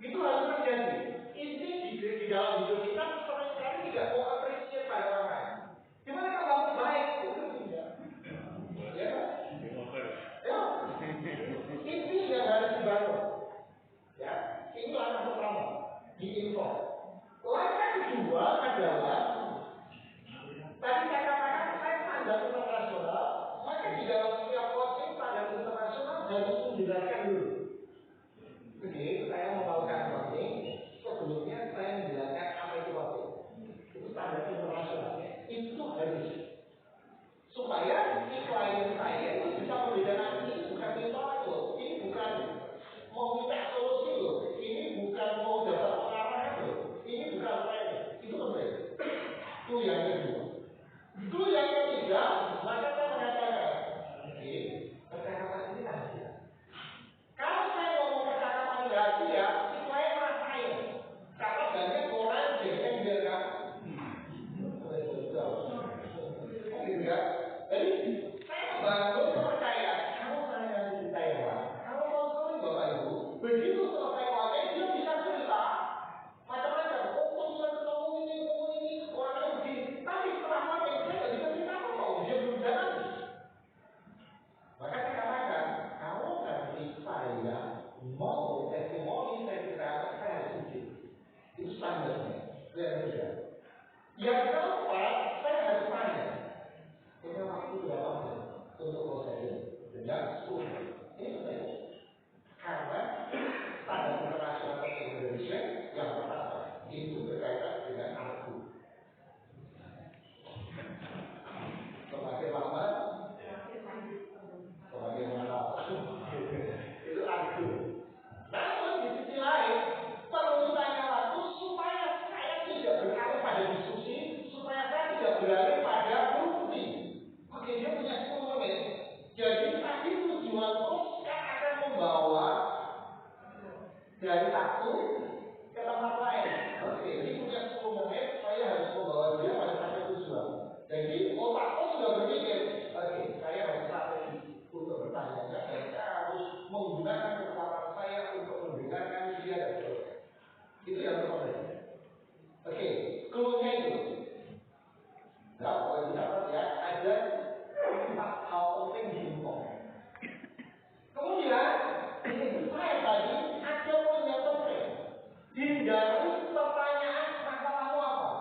Itu harus terjadi. Ini di dalam hidup kita sama sekali tidak mau apresiasi pada orang lain. Gimana kalau kamu baik? Itu tidak. Ya kan? Ya. Ini yang harus dibangun. Ya, ini langkah pertama diinfo. Langkah kedua adalah tadi saya katakan saya standar internasional, maka di dalam setiap coaching standar internasional harus menjelaskan dulu. Oke, saya melakukan coaching, sebelumnya saya menjelaskan apa itu coaching. Itu standar internasional. Itu harus supaya si klien saya itu bisa membedakan ini bukan itu, ini bukan mau minta solusi loh, ini bukan mau dapat pengarahan loh, ini bukan training, itu penting. Itu yang kedua. Itu yang ketiga, maka saya mengatakan, oke, percakapan ini rahasia. Kalau saya ngomong percakapan rahasia, si klien rasain, karena banyak orang yang biarkan, gitu ya. Jadi saya membangun kepercayaan. Kalau saya cerita yang lain, kalau konseling Bapak Ibu, begitu selesai pakai dia bisa cerita macam-macam. Oh, saya ketemu ini, orangnya begini. Tapi setelah pakai dia nggak bisa cerita apa. Dia belum jalan. Maka saya katakan, kalau nanti saya mau testimoni, saya ceritakan, saya harus izin. Itu standarnya. Yang keempat, saya harus tanya. Punya waktu berapa menit untuk proses ini? Yang 10 menit. Ini penting. Karena standar internasional Indonesia yang pertama itu berkaitan dengan argu. Semakin lama, semakin mahal. Itu argu. Namun di sisi lain, perlu tanya waktu supaya saya tidak beralih pada diskusi, supaya saya tidak beralih pada bukti. Oke, dia punya 10 menit. Jadi tadi tujuan terus yang akan membawa dari satu ke tempat lain. Oke, ini punya 10 menit, saya harus membawa dia pada satu tujuan. Jadi otakku sudah berpikir, oke, saya harus strategi untuk bertanya dan saya harus menggunakan kekuatan saya untuk mendengarkan dia dan seterusnya. Itu yang terpenting. Oke, clue-nya itu. Nah, boleh dicatat ya, ada 4 hal penting di info. Kemudian, ini saya tadi ada poin yang penting. Hindari pertanyaan masalahmu apa.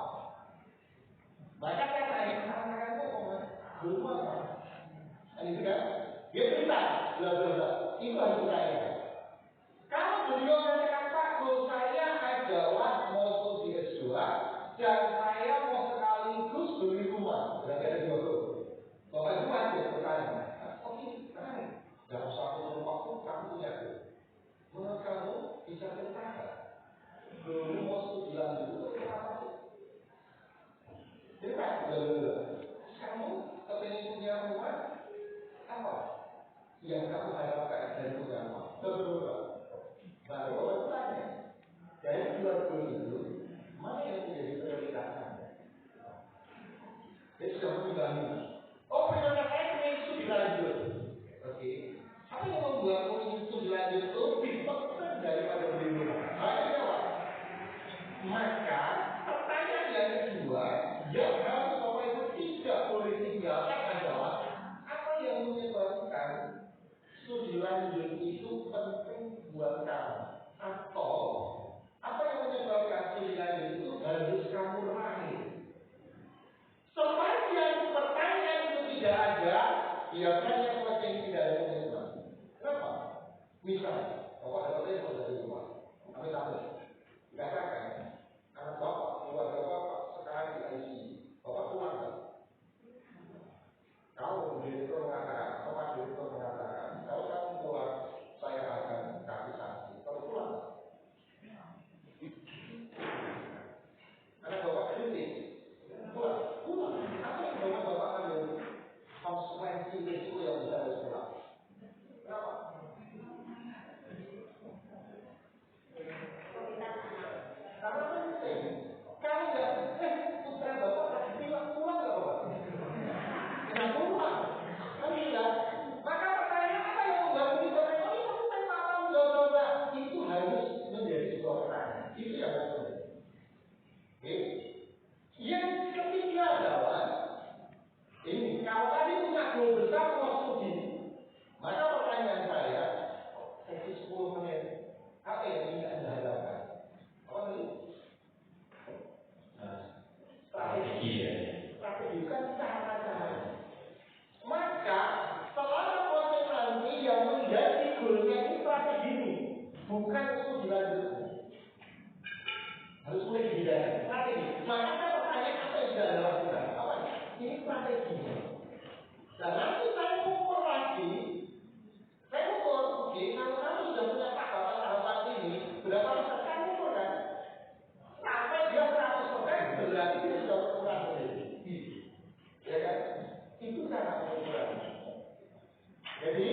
Maka saya tanya, masalahmu apa? Belum apa? Ini kan? Dia cerita, bla-bla-bla. Itu harus ditanya. Kalau beliau mengatakan, Pak, goal saya adalah mau studi S2 dan saya mau sekaligus beli rumah. Berarti ada 2 goal. Bapak itu wajib bertanya. Oke, menarik. Dalam suatu waktu kamu punya goal. Menurut kamu bisa ceritakan? Goal mau studi lanjut itu apa sih? Cerita, bla-bla-bla. Kamu kepingin punya rumah? Apa yang kamu harapkan dari punya rumah? Bla-bla-bla. Baru orang tanya, dari 2 goal itu, mana yang menjadi prioritas Anda? Dia sudah mengulangi. Oh, prioritas saya ingin studi lanjut. Oke. Apa yang membuatmu ingin studi lanjut itu lebih penting daripada beli rumah? Ayo jawab. Maka pertanyaan yang kedua yang harus Bapak Ibu tidak boleh tinggalkan adalah apa yang menyebabkan studi lanjut itu penting buat kamu, atau apa yang menyebabkan studi lanjut itu harus kamu raih. Sepanjang pertanyaan itu tidak ada, biasanya coaching tidak ada komitmen. Kenapa? Misalnya, Bapak dapat telepon dari rumah, amit-amit, dikatakan anak Bapak, keluarga Bapak sekarang di ICU, Bapak pulang kan? Kalau direktur mengatakan, Bapak direktur mengatakan, kalau kamu keluar, saya akan kasih sanksi. Kalau pulang, anak Bapak kritik, pulang. Apa yang membuat Bapak ambil konsekuensi risiko yang bisa harus pulang? Kenapa? Karena penting. Kalau nggak, putra Bapak tadi bilang pulang nggak Bapak? Kenapa pulang? Kan tidak. Maka pertanyaan apa yang membuat kita itu penting apa? Itu harus menjadi sebuah bukan untuk dilanjutkan. Harus mulai dibedakan. Strategi. Maka saya bertanya apa yang sudah Anda lakukan? Apa ini? Ini strateginya. Dan nanti saya ukur lagi. Saya ukur, oke, kalau kamu sudah punya tahapan ini, berapa persen saya ukur kan? Sampai dia 100% berarti dia sudah berkurang sendiri. Ya kan? Itu cara pengukuran. Jadi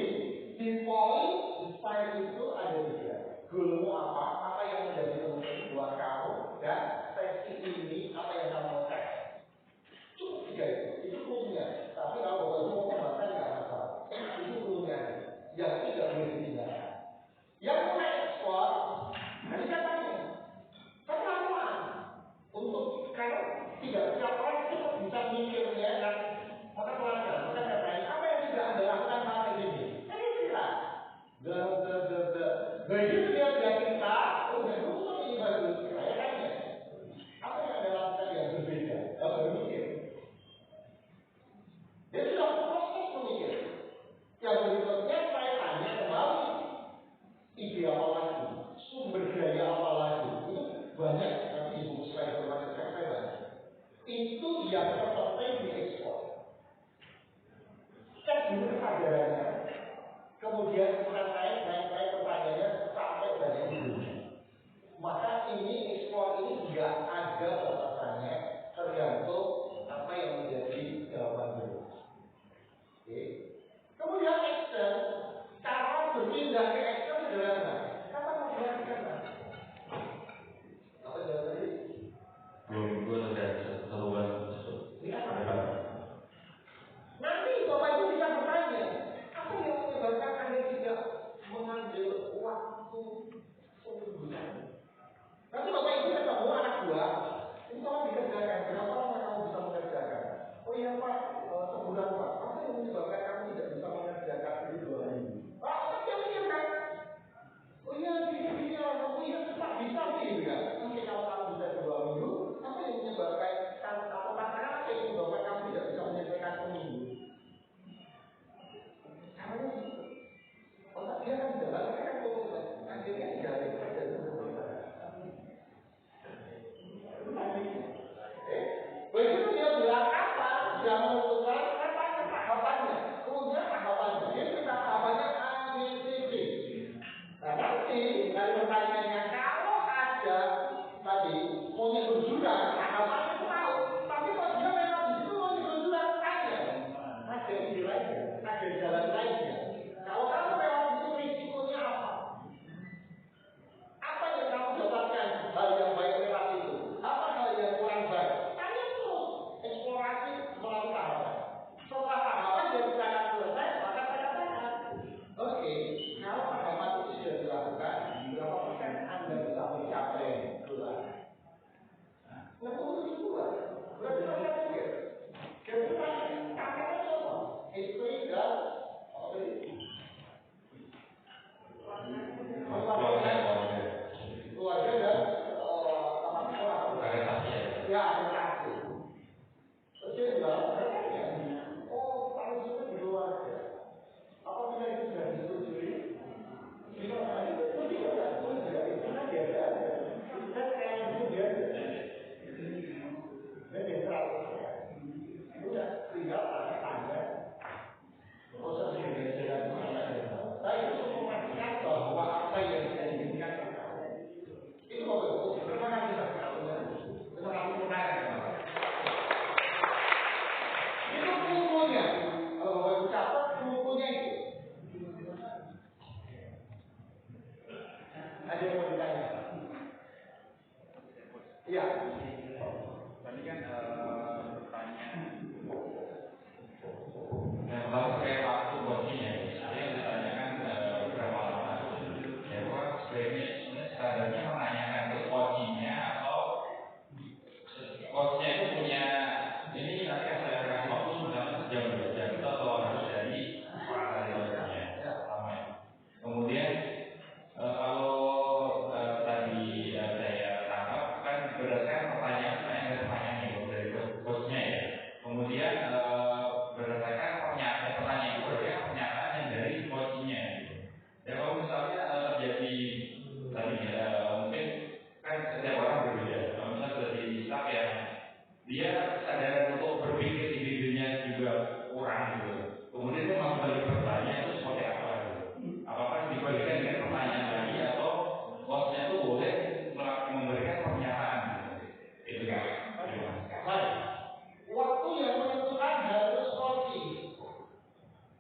di poin desain itu ada tiga. Goalmu apa yang menjadi penting buat kamu, dan sesi ini apa yang kamu mau tes. Cukup tiga itu kuncinya. Tapi kalau Bapak Ibu mau kembangkan nggak masalah. Itu kuncinya. Yang tidak boleh ditinggalkan. Yang mulai ekspor, nanti saya tanya, pelan-pelan untuk karena tidak setiap orang cepat bisa mikirnya dan maka pelan-pelan. Maka saya tanya, apa yang sudah Anda lakukan hari ini? Ini cerita. Begitu dia cerita, udah dulu ini bagus. Saya tanya, apa yang Anda lakukan yang berbeda? Berpikir. Dia sudah proses memikir. Yang berikutnya saya tanya kembali, ide apa lagi, sumber daya apa lagi, itu banyak. Nanti di buku slide berbagai saya banyak. Itu yang terpenting diekspor. Cek dulu kesadarannya. Kemudian naik pertanyaannya sampai banyak dulu. Maka ini ekspor ini nggak ada batasannya, tergantung apa yang menjadi jawaban dulu. Oke. Kemudian action, cara berpindah ke action sederhana. Apa mau dilakukan? Apa jawaban tadi? 2 minggu ada 1 bulan tersebut. Ini apa? Nanti Bapak Ibu bisa bertanya, apa yang menyebabkan Anda tidak mengambil waktu 1 bulan? Nanti Bapak Ibu ketemu anak buah,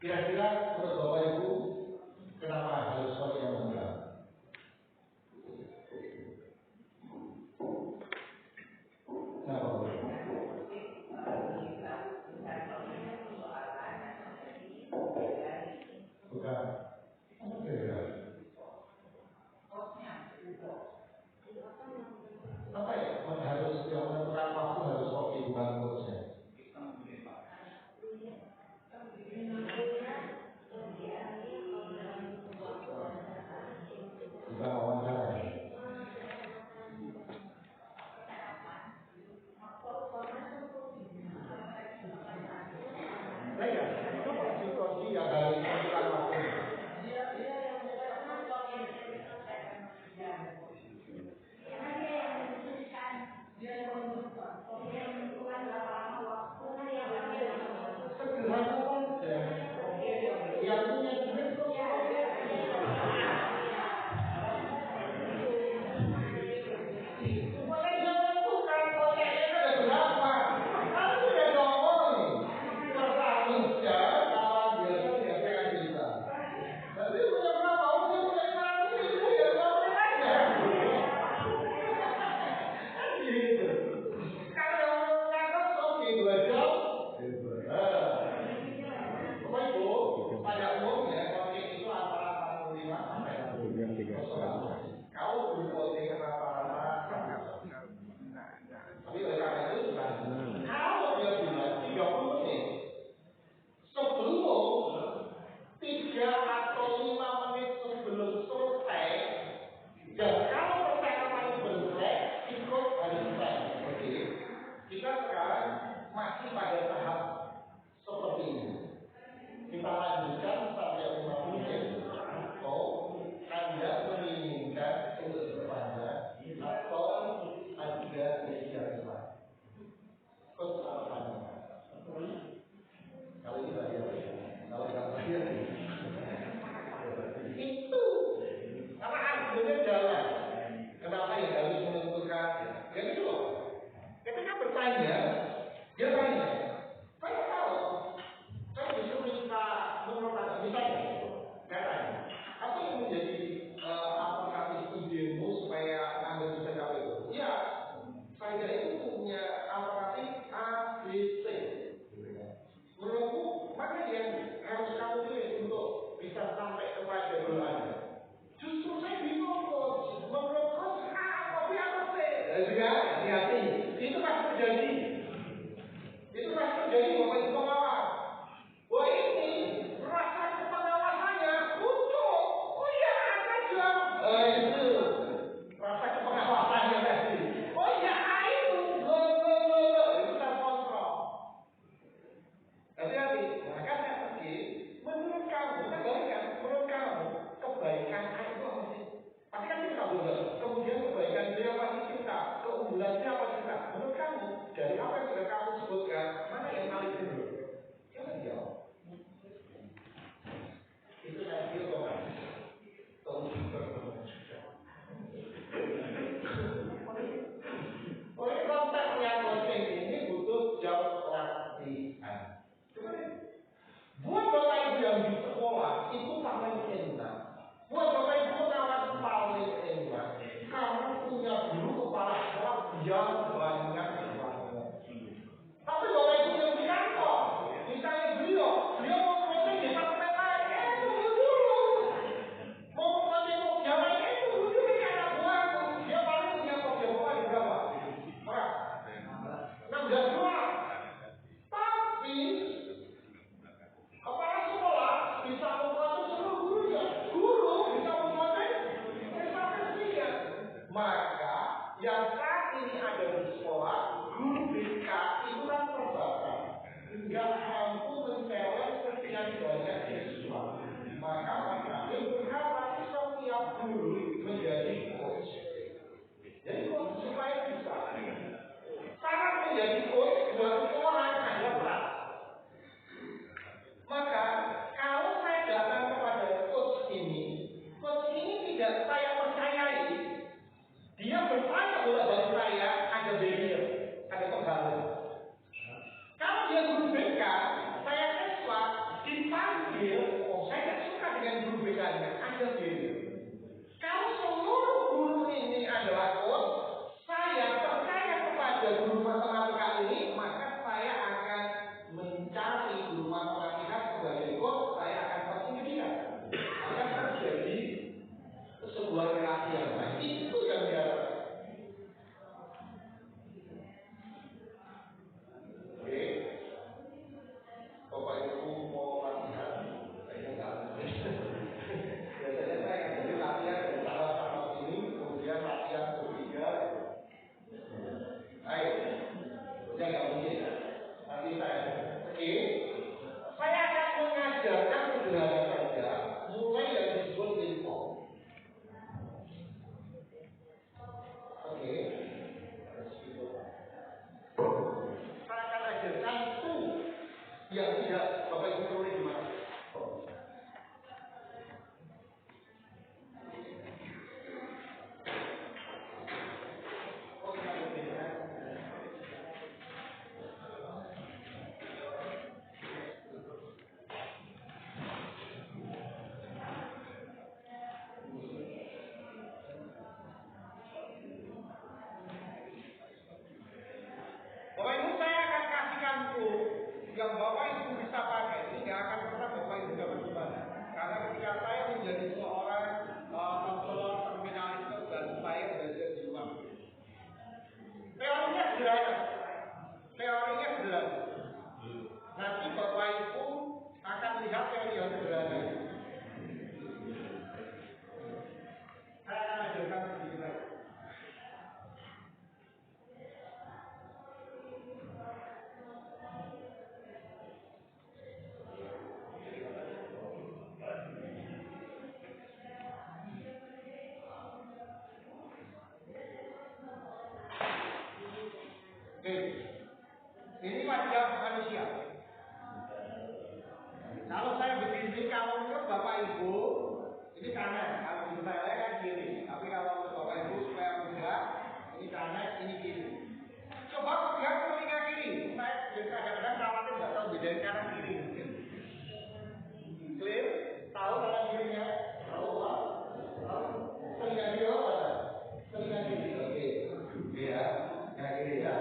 Kira-kira menurut Bapak Ibu, kenapa harus pakai yang benar? Kenapa Bapak Ibu? Bukan. Apa ya? Harus yang menentukan waktu harus kopi bukan coachnya. Bukan wawancara ya. Nah ya, itu pasti coach yang harus menentukan waktu. Tapi oleh karena itu kalau dia bilang 30 menit sebelum 3 atau 5 menit sebelum selesai, dan kalau percakapan selesai, ikut harus selesai. Oke, kita sekarang masih pada tahap seperti ini. Kita lanjutkan sampai 5 menit. Atau Anda menginginkan untuk berpanjang atau ada yang lain. Terus apa panjang? Kalau ini bayar, kalau tidak bayar itu karena argumennya jalan. Kenapa yang harus menentukan? Jadi itu loh. Ketika bertanya, dia tanya, saya tahu, saya justru minta menurut Anda, misalnya, saya tanya, apa yang menjadi alternatif idemu supaya Anda bisa capai itu? Ya, saya itu punya alternatif A, B, C. Menurutku, mana yang harus kamu pilih untuk bisa sampai kepada goal Anda? Justru saya bingung, coach. Menurut coach A, atau B, atau C? Juga, hati-hati. Itu pasti terjadi. Itu pasti terjadi Bapak Ibu pengawal. Wah ini rasa kepengawasannya muncul. Oh iya, ada jam. Itu rasa kepengawasannya tadi. Oh iya, itu itu terkontrol. Hati-hati. Maka saya pergi. Menurut kamu, menurut kamu kebaikan A itu apa sih? Pasti kan kita boleh. Kemudian kebaikan B apa sih kita? Keunggulan B apa kita? Menurut kamu dari dengan guru BK-nya ada beda. Kalau seluruh guru ini adalah coach, saya percaya kepada guru matematika ini, maka saya akan mencari guru matematika sebagai coach, saya akan coaching dia. Akan terjadi sebuah relasi yang baik. Itu yang diharapkan. Oke, Bapak Ibu mau latihan, saya enggak. Biasanya saya akan jadi latihan dari sama-sama ini, kemudian latihan ketiga. Ayo, saya nggak mungkin. Nanti saya akan mengajarkan sederhana saja, mulai yang disebut info. Oke. Saya akan ajarkan itu yang tidak Bapak Ibu tulis di mana. Bapak Ibu, saya akan kasihkan tool yang Bapak Ibu bisa pakai. Ini nggak akan pernah Bapak Ibu dapat di mana. Karena ketika saya menjadi seorang konselor terminalisme dan saya belajar di luar. Teorinya sederhana. Nanti Bapak Ibu akan lihat teori yang sederhana. Saya akan ajarkan begini lagi. Ini wajah manusia. Kalau saya berdiri, kalau menurut Bapak Ibu, ini kanan. Kalau menurut saya kan kiri. Tapi kalau menurut Bapak Ibu supaya mudah, ini kanan, ini kiri. Coba lihat telinga kiri. Saya kadang-kadang khawatir nggak tahu bedain kanan kiri. Clear? Tahu kanan kirinya? Tahu Pak? Tahu? Telinga kiri apa? Telinga kiri. Oke. Ya, yang kiri ya.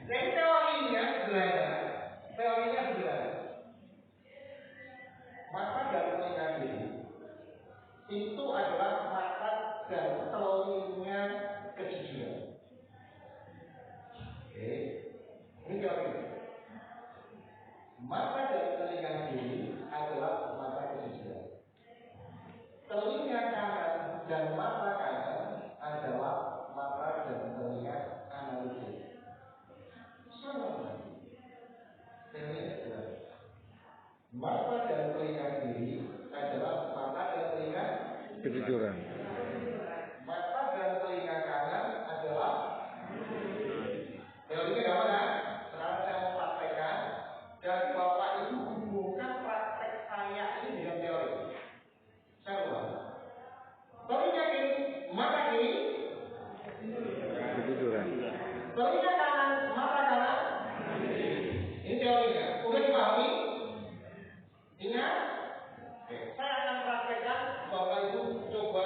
Jadi teorinya sederhana. Mata dan telinga kiri itu adalah mata dan telinga kejujuran. Oke, ini teorinya. Mata dan telinga kiri adalah mata kejujuran. Telinga kanan dan mata kanan adalah mata dan telinga analisis. Sama. Mata dan telinga kiri adalah mata dan telinga kejujuran. Mata dan telinga kanan adalah teorinya apa kan? Sekarang saya mau praktekkan dan Bapak Ibu hubungkan praktek saya ini dengan teori. Saya ulang. Telinga kiri, mata kiri kejujuran. Telinga kanan, mata kanan. Ini teorinya. Udah dipahami? Ingat? Oke. Saya akan praktekkan, Bapak Ibu coba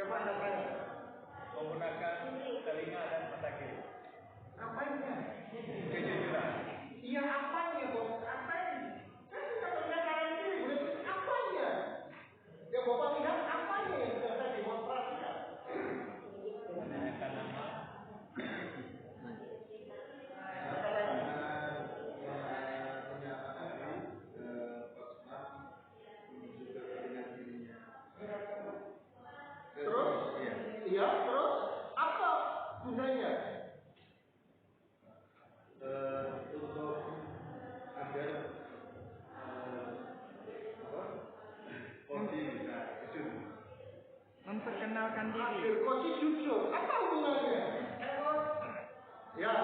Coba Anda tanya. Menggunakan telinga dan mata kiri. Apanya? Kejujuran. Iya apanya bos? Apanya? Saya sudah telinga kanan kiri, berarti apanya? Ya Bapak lihat apanya yang sudah saya demonstrasikan? Menanyakan nama. Terus? Iya, terus? Apa gunanya? Untuk agar Koci bisa jujur. Memperkenalkan diri. Akhir Koci jujur. Apa hubungannya? Ya.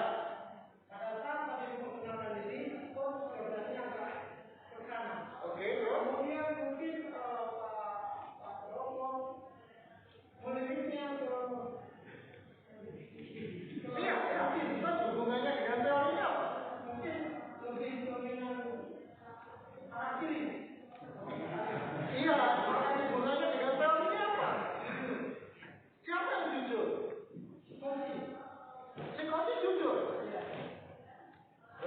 Pada saat tadi memperkenalkan diri, Koci berarti agak pertama. Oke, kemudian mungkin Pak Romo menelitinya ke iya, tapi itu hubungannya dengan teorinya apa? Mungkin lebih dominan arah kiri. Iya, arah hubungannya dengan teorinya apa? Siapa yang jujur? Koci. Si Koci jujur.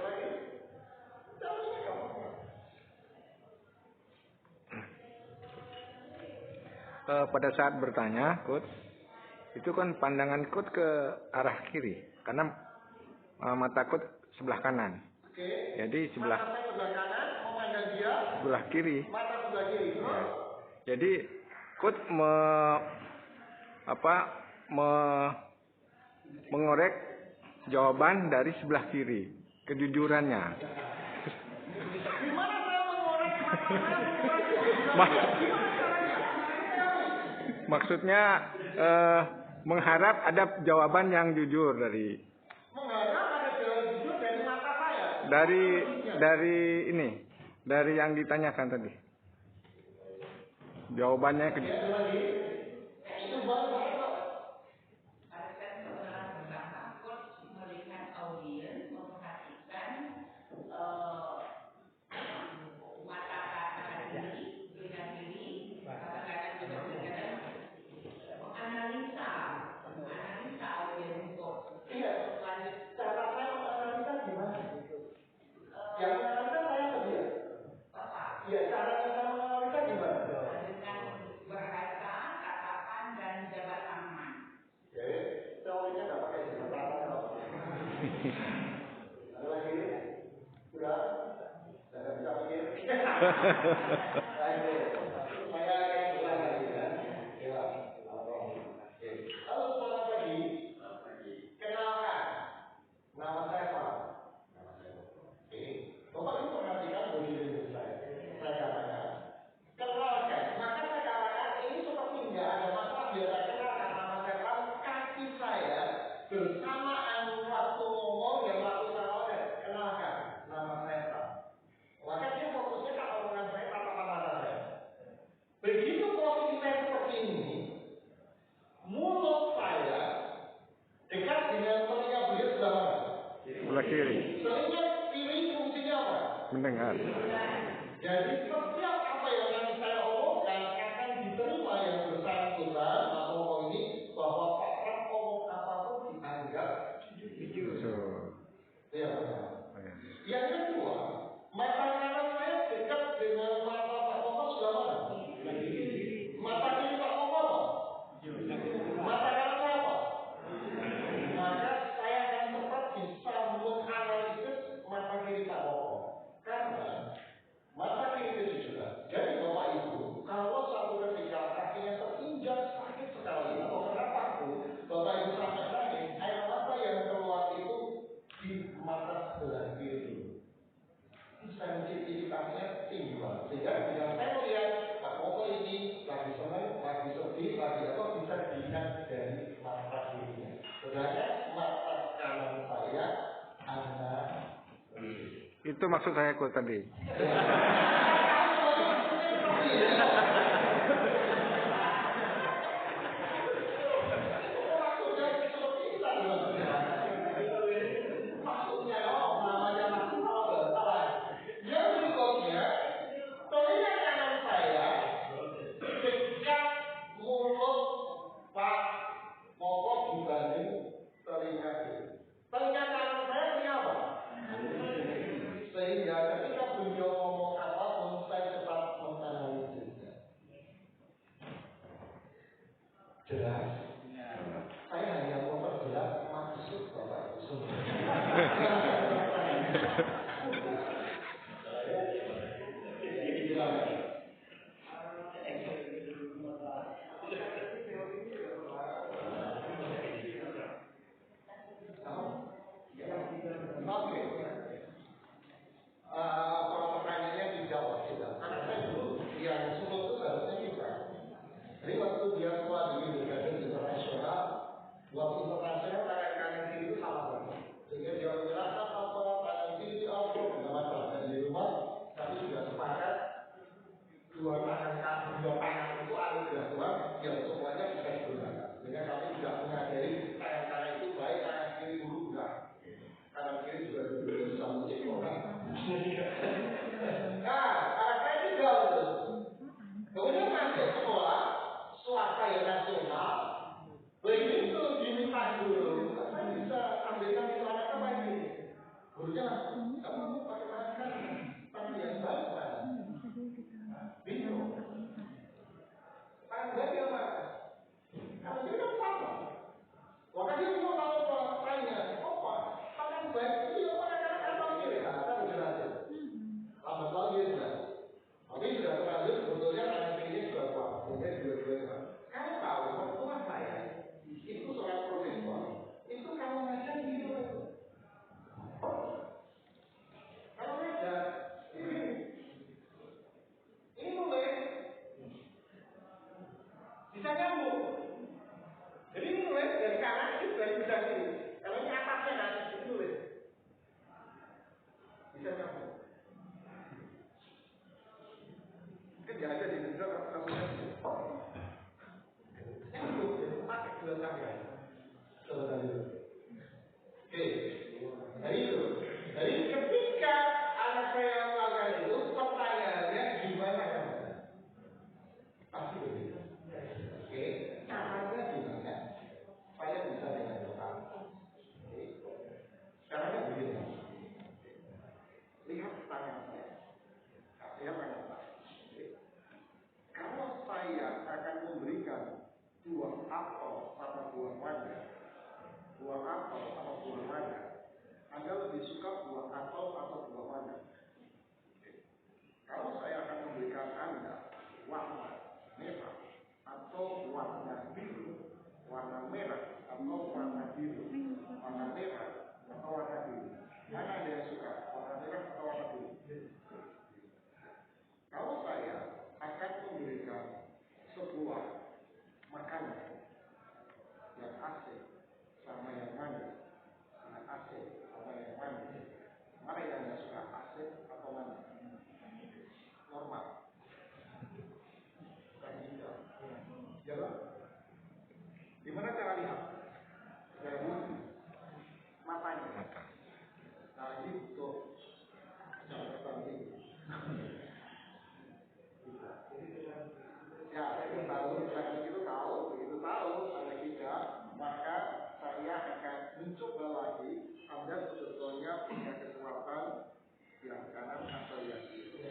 Lagi? Teorinya apa? Pada saat bertanya, Coach, itu kan pandangan Coach ke arah kiri, karena mata Coach sebelah kanan. Oke. Jadi sebelah kanan, memandang dia. Sebelah kiri. Mata sebelah kiri. Ya. Jadi Coach mengorek jawaban dari sebelah kiri, kejujurannya. Gimana saya mengorek Maksudnya mengharap ada jawaban yang jujur dari. Mengharap ada jawaban jujur dari mata saya. Dari yang ditanyakan tadi. Jawabannya ke. Itu baru. Begitu posisi saya seperti ini, mulut saya dekat dengan telinga beliau sebelah mana? Sebelah kiri. Telinga kiri fungsinya apa? Mendengar. Jadi setiap apa yang nanti saya omongkan akan diterima yang bersangkutan atau ngomong ini bahwa Pak Pram ngomong apapun dianggap jujur. Iya. Yang kedua, mata kanan saya dekat dengan mata Pak Muhammad sebelah mana? Mata kiri Pak Muhammad apa? Mata kanan saya apa? Maka saya akan cepat bisa menganalisis mata kiri Pak Muhammad. Karena mata kiri itu juga. Jadi Bapak Ibu, kalau satu ketika kakinya terinjak sakit sekali atau kena paku, Bapak Ibu sampai nangis, air mata yang keluar itu di mata sebelah kiri. Sensitivitasnya tinggi banget. Sehingga bila saya melihat Pak Moko ini lagi senang, lagi sedih, lagi apa bisa dilihat dari mata kirinya. Sedangkan mata kanan saya Itu maksud saya Coach tadi. Saya hanya mau perjelas maksud Bapak Ibu semua. Kalau pertanyaannya dijawab sudah. Karena saya dulu yang sulit itu harusnya juga. Jadi waktu dia sekolah di Kindergarten internasional, waktu internasional tangan kanan kiri itu sama banget. Sehingga dia menjelaskan apa tangan kiri apa tidak masalah. Dan di rumah kami sudah sepakat dua tangan itu ada gerak Tuhan yang semuanya bisa digunakan. Sehingga kami tidak mengajari tangan kanan itu baik, tangan kiri buruk enggak. Kanan kiri juga dulu bisa mencek orang. Nah, anaknya juga betul. Kemudian masuk sekolah swasta yang nasional, begitu diminta guru, saya bisa ambilkan itu anak apa ini? Gurunya, kamu pakai tangan tangan yang baik mana? Bingung. Tangan baik yang mana? Kalau dia kan sama. Maka dia mau tahu tanya, apa? Tangan baik itu yang mana? Karena tahu ini ya, saya berjelasin. Lambat lagi sudah. Tapi sudah terlanjur sebetulnya tangan kiri juga kuat. Sehingga dua-duanya. Kamu tahu, waktu saya itu seorang profesor, itu kalau ngajar gitu. Kalau ngajar, ini nulis, bisa nyambung. Jadi ini nulis dari kanan, ini dari bidang ini. Kalau ini atasnya nanti, ini nulis. Bisa nyambung. Dia ada di negara kamunya pakai dua tangan. Oke, dari itu. Jadi ketika anak saya melakukan itu, pertanyaannya gimana kan? Pasti begitu. Oke, caranya gimana? Saya bisa dengan doa. Oke, caranya begini. Lihat tangan saya. Saya tangan saya. Kalau saya akan memberikan buah apel sama buah mangga, Anda lebih suka buah apel atau buah mangga? Kalau saya akan memberikan Anda warna merah atau warna biru, warna merah atau warna biru, warna merah atau warna biru, mana Anda yang suka? Warna merah atau warna biru? Kalau saya akan memberikan sebuah makanan yang asin sama yang manis, mana yang Anda suka, asin atau manis? Normal. Bukan hijau. Jalan. Gimana cara lihat? Dari matanya. Nah, gitu. Jangan kebanting. Ya, saya tahu, begitu tahu, ada tidak, maka saya akan mencoba lagi. Anda sebetulnya punya kekuatan yang kanan atau yang kiri.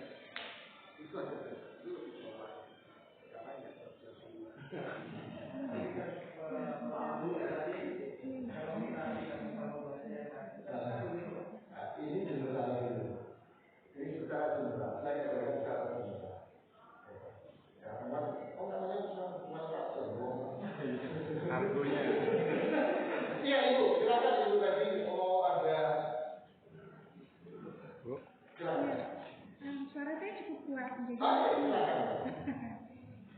Itu aja, itu lebih coba. Karena yang kerja semua. Ini general dulu. Ini secara general. Saya tidak secara general. Ya, memang, namanya cuma Argonya. Iya Ibu, silakan Ibu tadi ada. Bu. Silakan. Suara saya cukup kuat jadi. Silakan.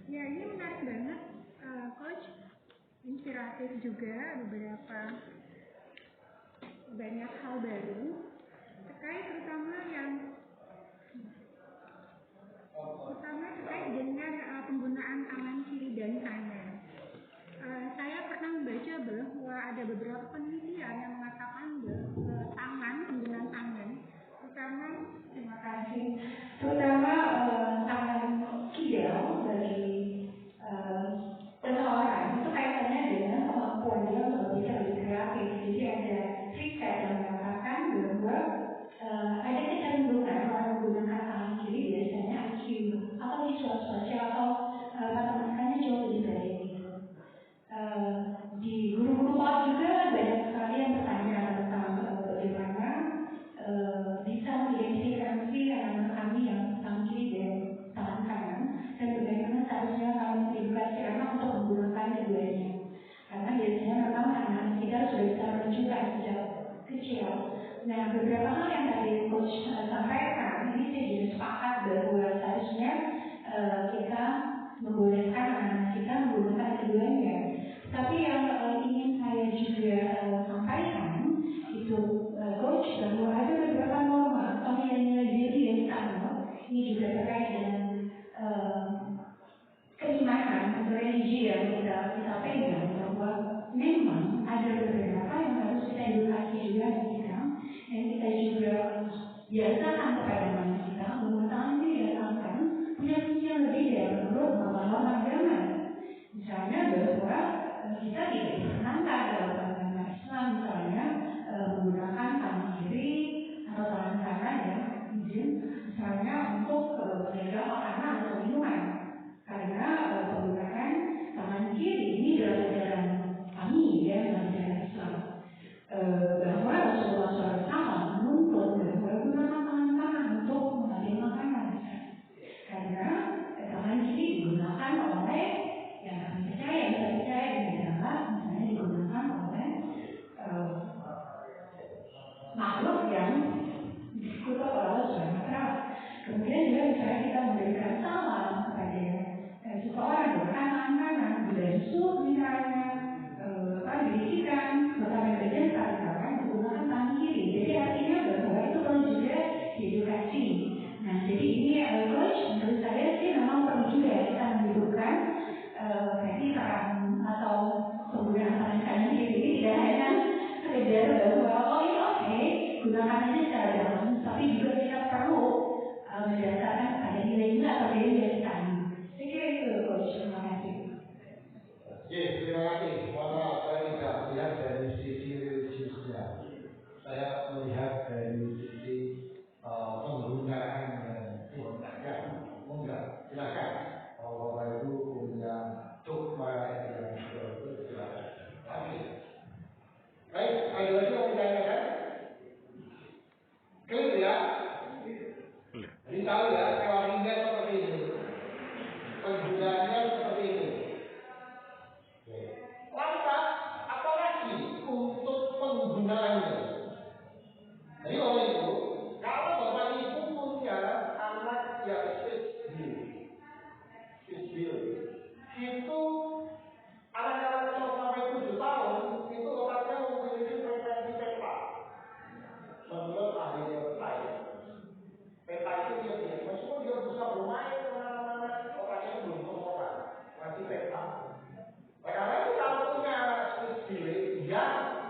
Ya ini menarik banget, Coach. Inspiratif juga beberapa banyak hal baru terkait terutama terkait dengan penggunaan tangan kiri dan kanan. Saya pernah membaca bahwa ada beberapa penelitian yang mengatakan bahwa penggunaan tangan, terutama tangan kidal bagi seseorang itu kaitannya dengan kemampuan dia untuk bisa lebih kreatif. Jadi ada riset yang mengatakan bahwa ada kecenderungan orang menggunakan tangan kiri biasanya IQ atau visual sosial atau matematikanya jauh lebih baik gitu. Di guru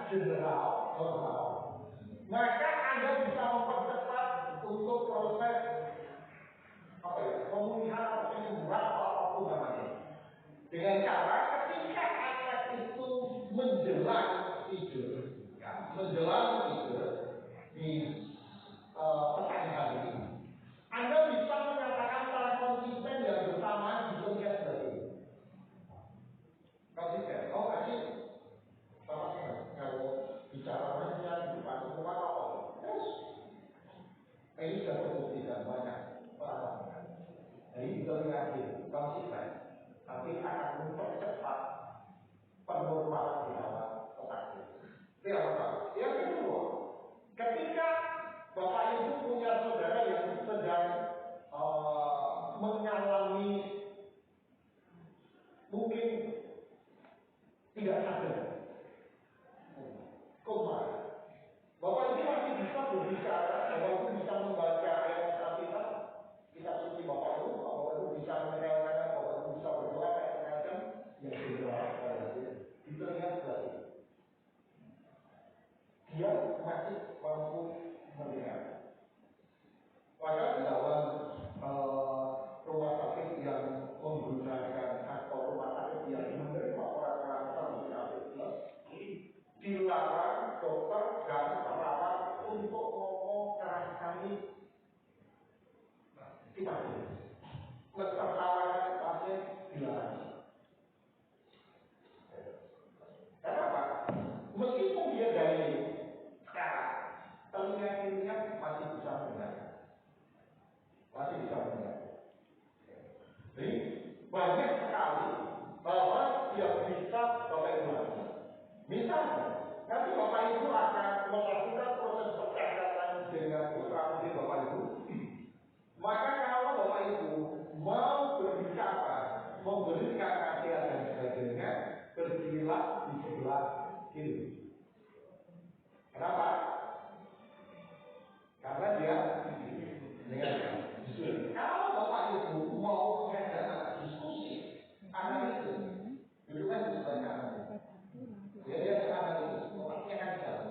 general normal, maka Anda bisa mempercepat untuk proses pemulihan atau penyembuhan atau apapun namanya. Dengan cara ketika anak itu menjelang tidur di petang hari, Anda bisa mengatakan secara konsisten yang bersamaan hidupnya seperti ini. Konsisten, kasih Bapak kalau bicara manusia di depan semua apa? Ini sudah terbukti dan banyak pengalaman. Jadi bisa mengakhiri konsisten, nanti akan mempercepat penormalan di dalam otak. Itu yang pertama. Yang kedua, ketika Bapak Ibu punya saudara yang sedang mengalami mungkin tidak sadar koma, Bapak ini masih bisa berbicara, Bapak Ibu bisa membaca ayat Alkitab, kitab suci Bapak Ibu bisa mengenalkan, Bapak Ibu bisa berdoa macam-macam, yang berdoa itu lihat sekali. Dia masih mampu mendengar. Maka di dalam rumah sakit yang menggunakan atau rumah sakit yang menerima orang-orang terdiabetes, dilarang dokter dan perawat untuk ngomong keras kali di pasien. Mentertawakan pasien dilarang. Kenapa? Meskipun dia dari sekarang, telinga kirinya masih bisa mendengar. Jadi banyak sekali bahwa yang bisa Bapak Ibu lakukan. Misalnya, nanti Bapak Ibu akan melakukan proses percakapan dengan putra putri Bapak Ibu. Maka kalau Bapak Ibu mau berbicara, memberikan nasihat dan sebagainya, berdirilah di sebelah kiri. Kenapa? Karena dia dengarkan. Kalau Bapak Ibu mau mengadakan diskusi, analisis, dudukkan di sebelah kanan. Dia analisis, otaknya kan jalan.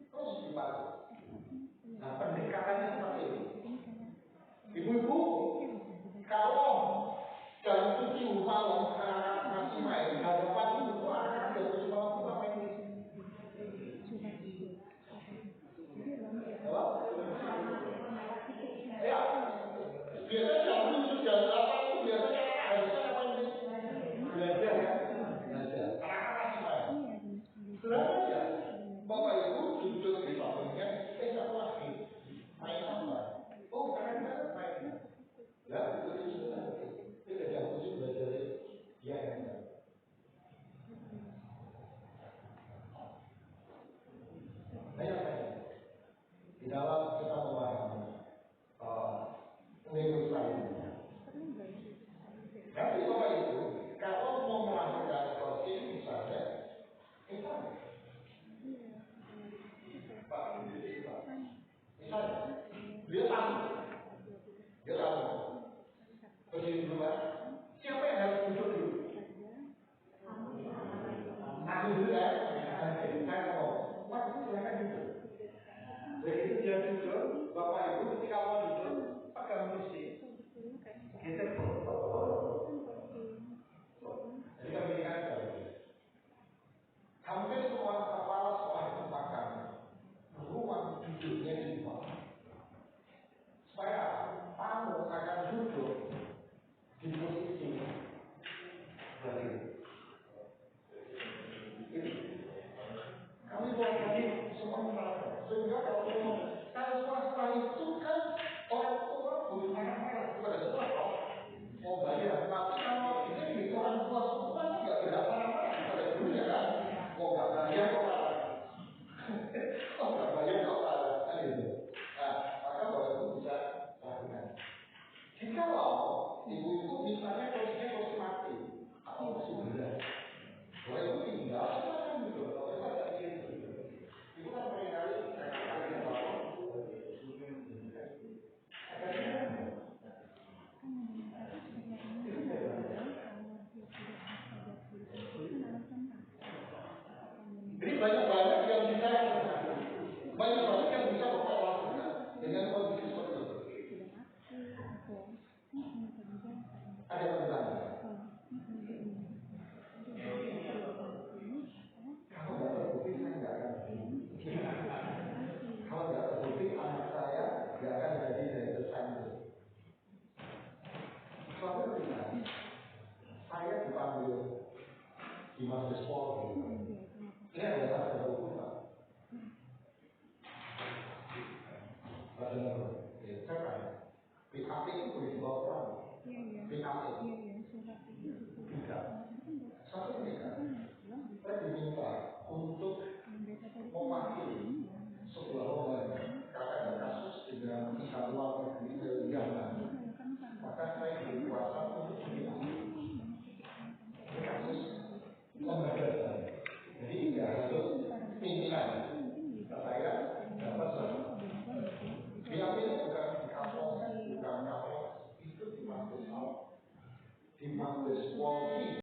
Terus dibantu. Nah, pendekatannya seperti ini. Ibu-ibu, kalau jam 7 malam anak-anak masih main, hadapan ibu anak-anak jam 7 malam bukan main ini. Ya, biasanya jam 7, jam 8 itu biasanya harusnya apa ini? Belajar ya? Belajar. Anak-anak masih main. Belajar ya? Bapak Ibu duduk di sampingnya, satu lagi. Main apa? Oh, kadang-kadang main. Ya, itu jam 7 belajar ya kan? Banyak-banyak. Di dalam kita memahami neuroscience. Tapi Bapak Ibu, kalau mau melakukan coaching misalnya, kita misalnya, dia tahu, berdiri dulu kan? Siapa yang harus duduk dulu? Aku dulu kan? Saya ngomong, Pak, silakan duduk. Begitu dia duduk, Bapak Ibu ketika mau duduk, pegang kursi. Kita jadi kebaikan sekali. Hampir semua kepala sekolah itu makan ruang duduknya di bawah. Supaya tamu akan duduk di posisi dari ini. Kami buat lagi semua merata. Sehingga kalau swasta itu kan orang tua bukan anak-anak kepada sekolah. Mau bayar, tapi kalau ini orang tua semua nggak berapa lama kepada gurunya kan? Mau nggak bayar kok kalah? Oh nggak bayar kok kalah? Kan itu. Nah, maka Bapak Ibu bisa lakukan. Jikalau ibu-ibu misalnya kursi mati atau kursi berat, Bapak Ibu tinggal silakan duduk. Bapak Ibu ada ini itu kan seringkali yang bawa. Jadi banyak-banyak yang banyak yang bisa Bapak lakukan dengan kondisi seperti itu. Ada pertanyaan? Kalau nggak terbukti saya nggak akan. Kalau nggak terbukti anak saya nggak akan jadi dari saintis. Suatu ketika saya dipanggil di Mabes Polri. Ini adalah sebuah buku Pak. PKP itu boleh dibawa pulang. PKP. Tidak.